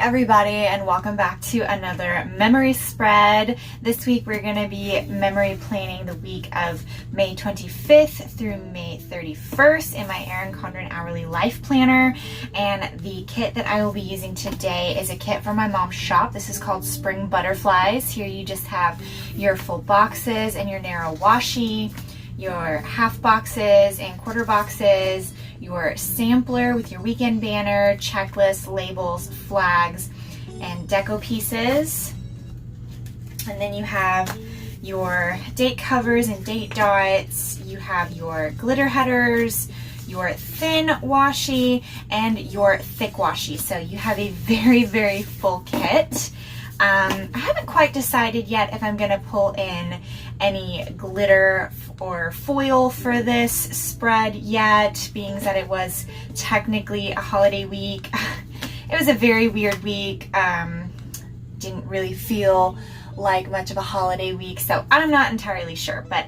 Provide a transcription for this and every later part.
everybody, and welcome back to another memory spread. This week we're going to be memory planning the week of May 25th through May 31st in my Erin Condren Hourly Life Planner. And the kit that I will be using today is a kit from my mom's shop. This is called Spring Butterflies. Here you just have your full boxes and your narrow washi, your half boxes and quarter boxes, your sampler with your weekend banner, checklist, labels, flags, and deco pieces. And then you have your date covers and date dots. You have your glitter headers, your thin washi, and your thick washi. So you have a very, very full kit. I haven't quite decided yet if I'm going to pull in any glitter or foil for this spread yet, being that it was technically a holiday week. It was a very weird week. Didn't really feel like much of a holiday week, so I'm not entirely sure. But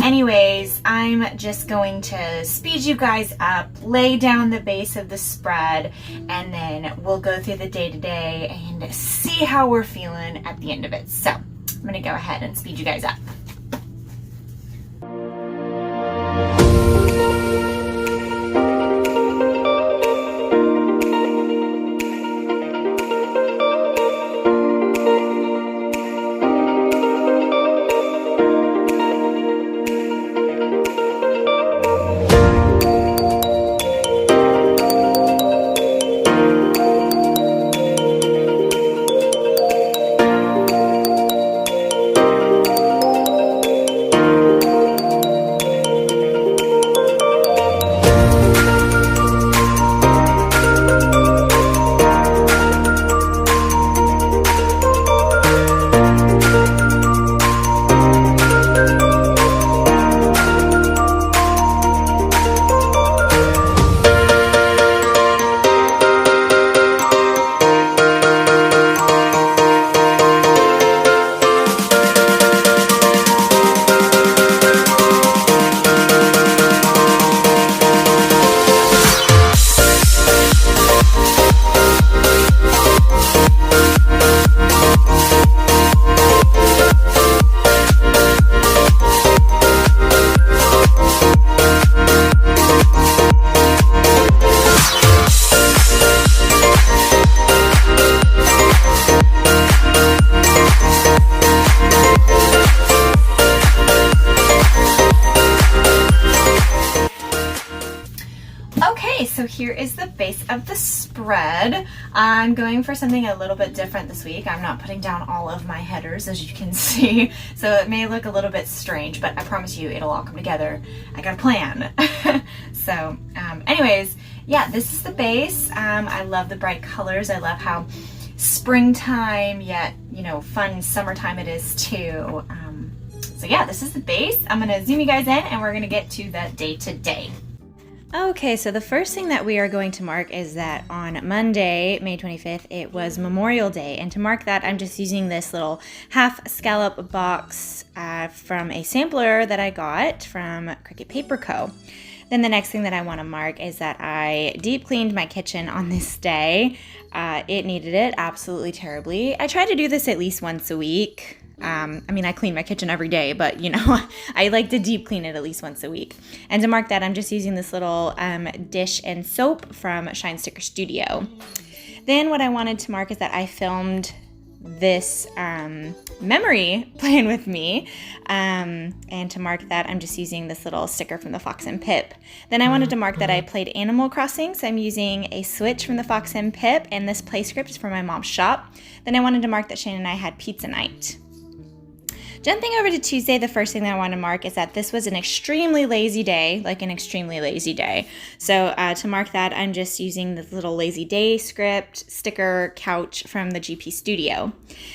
anyways, I'm just going to speed you guys up, lay down the base of the spread, and then we'll go through the day-to-day and see how we're feeling at the end of it. So I'm gonna go ahead and speed you guys up. So here is the base of the spread. I'm going for something a little bit different this week. I'm not putting down all of my headers, as you can see, so it may look a little bit strange, but I promise you it'll all come together. I got a plan. So anyways, yeah, this is the base. I love the bright colors. I love how springtime yet, you know, fun summertime it is too. So yeah, this is the base. I'm gonna zoom you guys in and we're gonna get to the day-to-day. Okay, so the first thing that we are going to mark is that on Monday, May 25th, it was Memorial Day. And to mark that, I'm just using this little half scallop box from a sampler that I got from Cricut Paper Co. Then the next thing that I want to mark is that I deep cleaned my kitchen on this day. It needed it absolutely terribly. I try to do this at least once a week. I mean, I clean my kitchen every day, but you know, I like to deep clean it at least once a week. And to mark that, I'm just using this little dish and soap from Shine Sticker Studio. Then what I wanted to mark is that I filmed this memory plan with me. And to mark that, I'm just using this little sticker from the Fox and Pip. Then I wanted to mark that I played Animal Crossing, so I'm using a Switch from the Fox and Pip, and this play script is from my mom's shop. Then I wanted to mark that Shane and I had pizza night. Jumping over to Tuesday, the first thing that I want to mark is that this was an extremely lazy day, like an extremely lazy day. So to mark that, I'm just using this little lazy day script, sticker, couch from the GP Studio.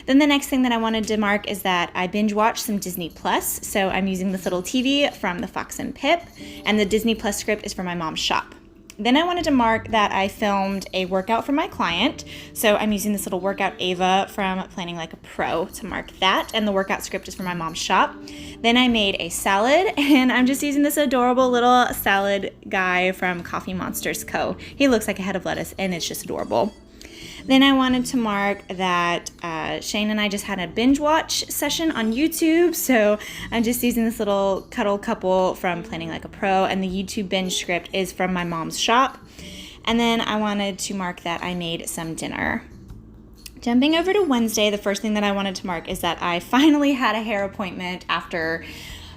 Then the next thing that I wanted to mark is that I binge watched some Disney Plus. So I'm using this little TV from the Fox and Pip, and the Disney Plus script is from my mom's shop. Then I wanted to mark that I filmed a workout for my client. So I'm using this little workout Ava from Planning Like a Pro to mark that. And the workout script is from my mom's shop. Then I made a salad, and I'm just using this adorable little salad guy from Coffee Monsters Co. He looks like a head of lettuce, and it's just adorable. Then I wanted to mark that Shane and I just had a binge watch session on YouTube. So I'm just using this little cuddle couple from Planning Like a Pro, and the YouTube binge script is from my mom's shop. And then I wanted to mark that I made some dinner. Jumping over to Wednesday, the first thing that I wanted to mark is that I finally had a hair appointment after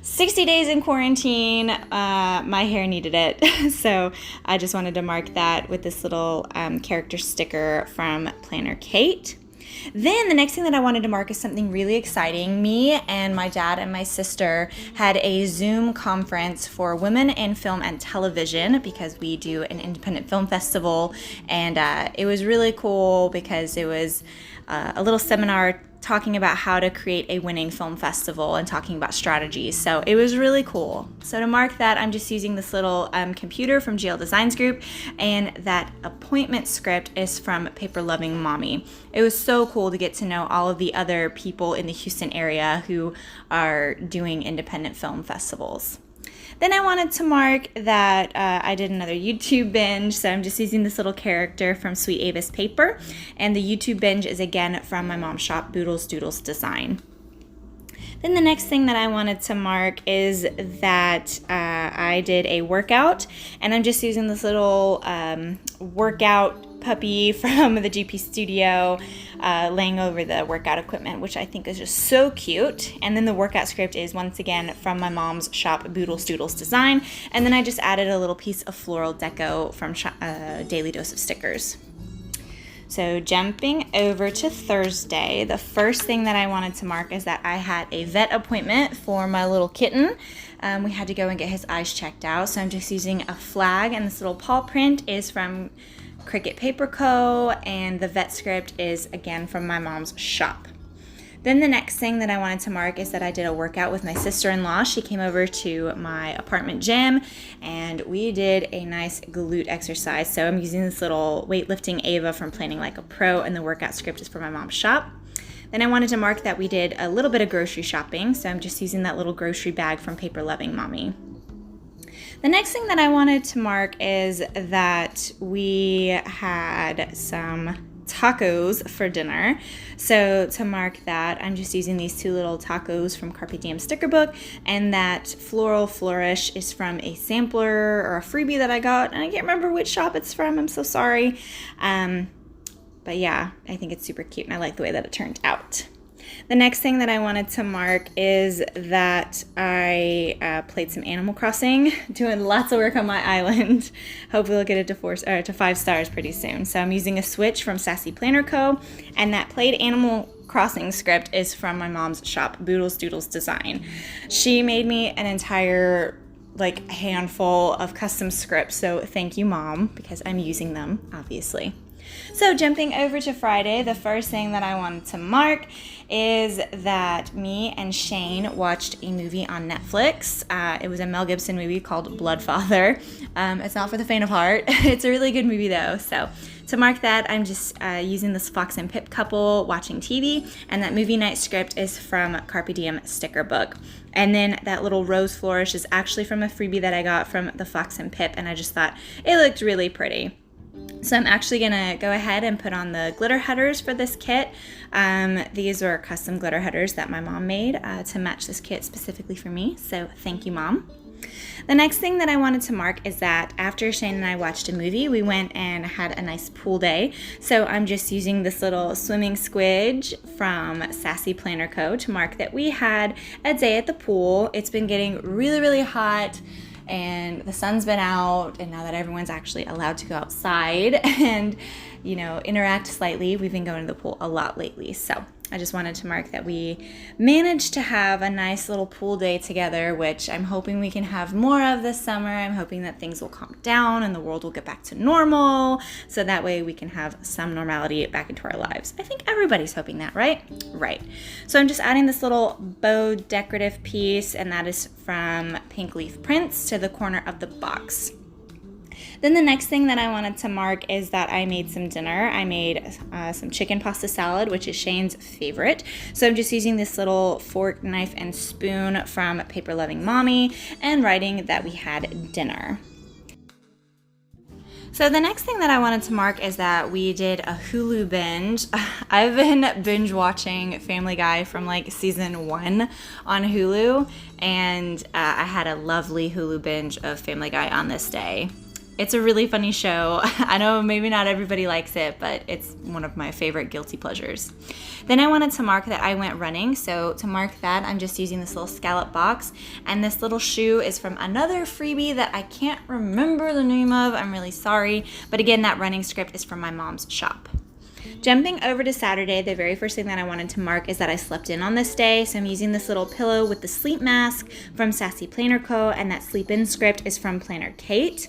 60 days in quarantine. My hair needed it. So I just wanted to mark that with this little character sticker from Planner Kate. Then the next thing that I wanted to mark is something really exciting. Me and my dad and my sister had a Zoom conference for women in film and television, because we do an independent film festival, and it was really cool because it was a little seminar talking about how to create a winning film festival and talking about strategies. So it was really cool. So to mark that, I'm just using this little computer from GL Designs Group, and that appointment script is from Paper Loving Mommy. It was so cool to get to know all of the other people in the Houston area who are doing independent film festivals. Then I wanted to mark that I did another YouTube binge, so I'm just using this little character from Sweet Avis Paper, and the YouTube binge is again from my mom's shop, Boodlesdoodlesdesign. Then the next thing that I wanted to mark is that I did a workout, and I'm just using this little workout puppy from the GP Studio, laying over the workout equipment, which I think is just so cute. And then the workout script is once again from my mom's shop, Boodlesdoodlesdesign, and then I just added a little piece of floral deco from Daily Dose of Stickers. So jumping over to Thursday, the first thing that I wanted to mark is that I had a vet appointment for my little kitten. We had to go and get his eyes checked out, so I'm just using a flag, and this little paw print is from Cricut Paper Co., and the vet script is again from my mom's shop. Then the next thing that I wanted to mark is that I did a workout with my sister-in-law. She came over to my apartment gym, and we did a nice glute exercise. So I'm using this little weightlifting Ava from Planning Like a Pro, and the workout script is for my mom's shop. Then I wanted to mark that we did a little bit of grocery shopping, so I'm just using that little grocery bag from Paper Loving Mommy. The next thing that I wanted to mark is that we had some tacos for dinner. So to mark that, I'm just using these two little tacos from Carpe Diem sticker book, and that floral flourish is from a sampler or a freebie that I got, and I can't remember which shop it's from. I'm so sorry. But yeah, I think it's super cute, and I like the way that it turned out. The next thing that I wanted to mark is that I played some Animal Crossing, doing lots of work on my island. Hopefully we'll get it to 5 stars pretty soon. So I'm using a Switch from Sassy Planner Co., and that played Animal Crossing script is from my mom's shop, Boodlesdoodlesdesign. She made me an entire handful of custom scripts, so thank you, Mom, because I'm using them, obviously. So jumping over to Friday, the first thing that I wanted to mark is that me and Shane watched a movie on Netflix. It was a Mel Gibson movie called Bloodfather. It's not for the faint of heart. It's a really good movie though. So to mark that, I'm just using this Fox and Pip couple watching TV, and that movie night script is from Carpe Diem sticker book. And then that little rose flourish is actually from a freebie that I got from the Fox and Pip, and I just thought it looked really pretty. So I'm actually going to go ahead and put on the glitter headers for this kit. These are custom glitter headers that my mom made to match this kit specifically for me. So thank you, Mom. The next thing that I wanted to mark is that after Shane and I watched a movie, we went and had a nice pool day. So I'm just using this little swimming squidge from Sassy Planner Co. to mark that we had a day at the pool. It's been getting really, really hot, and the sun's been out, and now that everyone's actually allowed to go outside and, interact slightly, we've been going to the pool a lot lately. So I just wanted to mark that we managed to have a nice little pool day together, which I'm hoping we can have more of this summer. I'm hoping that things will calm down and the world will get back to normal, so that way we can have some normality back into our lives. I think everybody's hoping that, right? Right. So I'm just adding this little bow decorative piece, and that is from Pink Leaf Prints, to the corner of the box. Then the next thing that I wanted to mark is that I made some dinner. I made some chicken pasta salad, which is Shane's favorite. So I'm just using this little fork, knife, and spoon from Paper Loving Mommy, and writing that we had dinner. So the next thing that I wanted to mark is that we did a Hulu binge. I've been binge watching Family Guy from like season 1 on Hulu, and I had a lovely Hulu binge of Family Guy on this day. It's a really funny show. I know maybe not everybody likes it, but it's one of my favorite guilty pleasures. Then I wanted to mark that I went running. So to mark that, I'm just using this little scallop box. And this little shoe is from another freebie that I can't remember the name of. I'm really sorry. But again, that running script is from my mom's shop. Jumping over to Saturday, the very first thing that I wanted to mark is that I slept in on this day. So I'm using this little pillow with the sleep mask from Sassy Planner Co. And that sleep in script is from Planner Kate.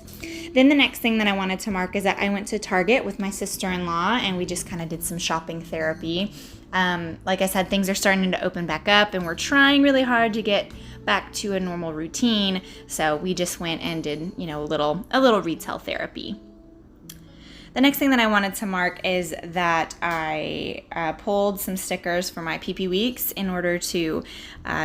Then the next thing that I wanted to mark is that I went to Target with my sister-in-law and we just kind of did some shopping therapy. Like I said, things are starting to open back up and we're trying really hard to get back to a normal routine. So we just went and did, a little retail therapy. The next thing that I wanted to mark is that I pulled some stickers for my PP Weeks in order to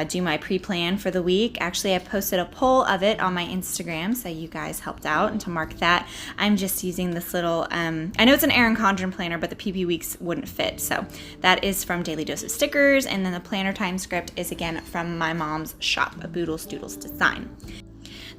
do my pre-plan for the week. Actually, I posted a poll of it on my Instagram, so you guys helped out. And to mark that, I'm just using this little, I know it's an Erin Condren planner, but the PP Weeks wouldn't fit. So that is from Daily Dose of Stickers. And then the planner time script is again from my mom's shop, Boodlesdoodlesdesign.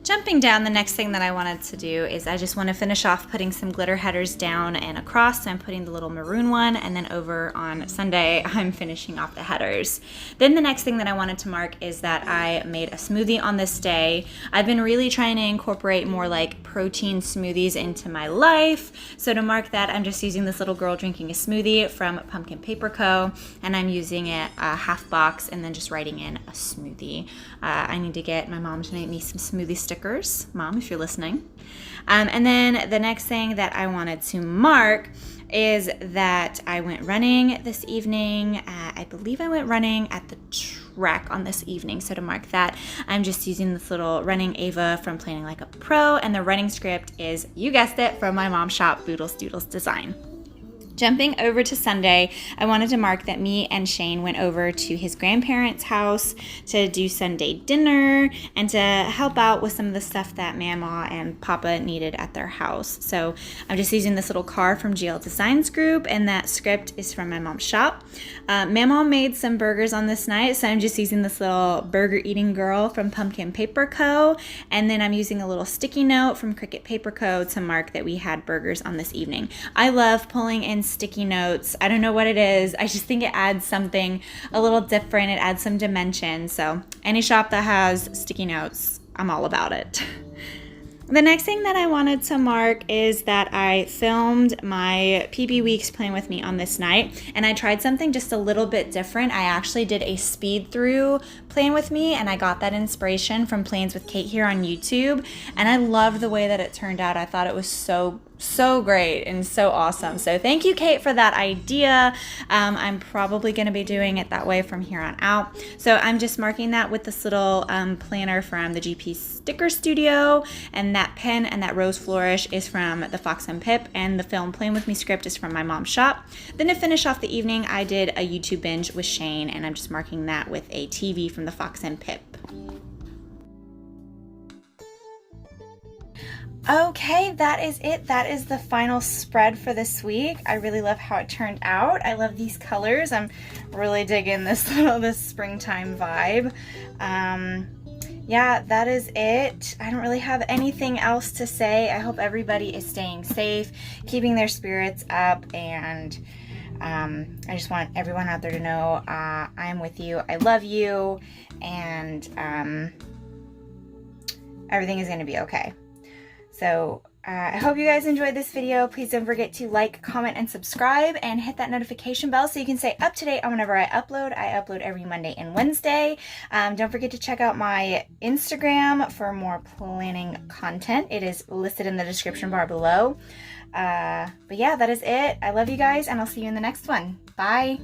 Jumping down, the next thing that I wanted to do is I just want to finish off putting some glitter headers down and across. So I'm putting the little maroon one, and then over on Sunday, I'm finishing off the headers. Then the next thing that I wanted to mark is that I made a smoothie on this day. I've been really trying to incorporate more like protein smoothies into my life. So to mark that, I'm just using this little girl drinking a smoothie from Pumpkin Paper Co. And I'm using it a half box and then just writing in a smoothie. I need to get my mom to make me some smoothie stickers. Mom, if you're listening. And then the next thing that I wanted to mark is that I went running this evening. I believe I went running at the track on this evening. So to mark that, I'm just using this little running Ava from Planning Like a Pro. And the running script is, you guessed it, from my mom's shop, Boodlesdoodlesdesign. Jumping over to Sunday, I wanted to mark that me and Shane went over to his grandparents' house to do Sunday dinner and to help out with some of the stuff that Mama and Papa needed at their house. So I'm just using this little card from GL Designs Group, and that script is from my mom's shop. Mama made some burgers on this night, so I'm just using this little burger eating girl from Pumpkin Paper Co. And then I'm using a little sticky note from Cricut Paper Co. to mark that we had burgers on this evening. I love pulling in sticky notes. I don't know what it is. I just think it adds something a little different. It adds some dimension. So any shop that has sticky notes, I'm all about it. The next thing that I wanted to mark is that I filmed my PB Weeks playing with me on this night, and I tried something just a little bit different. I actually did a speed through playing with me, and I got that inspiration from Plans with Kate here on YouTube, and I loved the way that it turned out. I thought it was so great and so awesome. So thank you, Kate, for that idea. I'm probably going to be doing it that way from here on out. So I'm just marking that with this little planner from the GP Sticker Studio, and that pen and that rose flourish is from the Fox and Pip, and the film Playing With Me script is from my mom's shop. Then to finish off the evening, I did a YouTube binge with Shane, and I'm just marking that with a TV from the Fox and Pip. Okay, that is it. That is the final spread for this week. I really love how it turned out. I love these colors. I'm really digging this springtime vibe. Yeah, that is it. I don't really have anything else to say. I hope everybody is staying safe, keeping their spirits up, and I just want everyone out there to know I'm with you. I love you, and everything is going to be okay. So I hope you guys enjoyed this video. Please don't forget to like, comment, and subscribe, and hit that notification bell so you can stay up to date on whenever I upload. I upload every Monday and Wednesday. Don't forget to check out my Instagram for more planning content. It is listed in the description bar below. But yeah, that is it. I love you guys, and I'll see you in the next one. Bye.